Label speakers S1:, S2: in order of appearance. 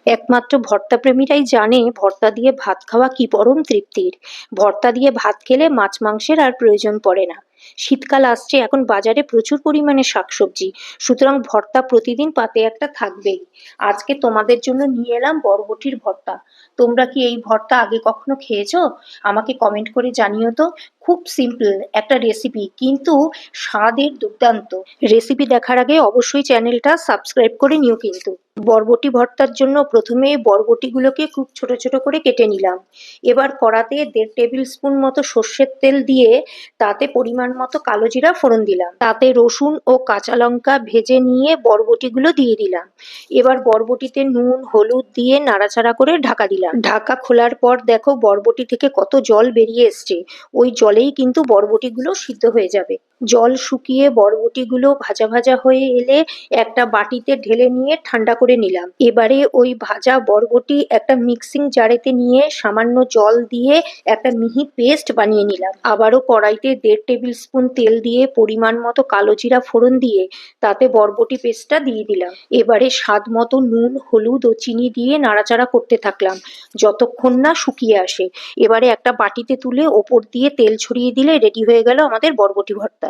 S1: একমাত্র ভর্তা প্রেমীরাই জানে ভর্তা দিয়ে ভাত খাওয়া কি পরম তৃপ্তির। ভর্তা দিয়ে ভাত খেলে মাছ মাংসের আর প্রয়োজন পড়ে না। শীতকাল আসছে, এখন বাজারে প্রচুর পরিমাণে শাকসবজি, সুতরাং ভর্তা প্রতিদিন পাতে একটা থাকবেই। আজকে তোমাদের জন্য নিয়ে এলাম বরবটির ভর্তা। তোমরা কি এই ভর্তা আগে কখনো খেয়েছো? আমাকে কমেন্ট করে জানিও তো। খুব সিম্পল একটা রেসিপি, কিন্তু স্বাদের দুর্দান্ত। রেসিপি দেখার আগে অবশ্যই চ্যানেলটা সাবস্ক্রাইব করে নিও কিন্তু। বরবটি ভর্তার জন্য প্রথমে বরবটিগুলোকে খুব ছোট ছোট করে কেটে নিলাম। এবার কড়াতে 1.5 টেবিল স্পুন মতো সর্ষের তেল দিয়ে তাতে পরিমাণ মতো কালো জিরা ফোড়ন দিলাম। তাতে রসুন ও কাঁচা লঙ্কা ভেজে নিয়ে বরবটিগুলো দিয়ে দিলাম। এবার বরবটিতে নুন হলুদ দিয়ে নাড়াচাড়া করে ঢাকা দিলাম। ঢাকা খোলার পর দেখো বরবটি থেকে কত জল বেরিয়ে এসছে। ওই জলেই কিন্তু বরবটিগুলো সিদ্ধ হয়ে যাবে। জল শুকিয়ে বরবটিগুলো ভাজা ভাজা হয়ে এলে একটা বাটিতে ঢেলে নিয়ে ঠান্ডা করে নিলাম। এবারে ওই ভাজা বরবটি একটা মিক্সিং জারেতে নিয়ে সামান্য জল দিয়ে একটা মিহি পেস্ট বানিয়ে নিলাম। আবারও কড়াইতে 1.5 টেবিল স্পুন তেল দিয়ে পরিমাণ মতো কালো জিরা ফোড়ন দিয়ে তাতে বরবটি পেস্টটা দিয়ে দিলাম। এবারে স্বাদ মতো নুন হলুদ ও চিনি দিয়ে নাড়াচাড়া করতে থাকলাম যতক্ষণ না শুকিয়ে আসে। এবারে একটা বাটিতে তুলে ওপর দিয়ে তেল ছড়িয়ে দিলে রেডি হয়ে গেল আমাদের বরবটি ভর্তা।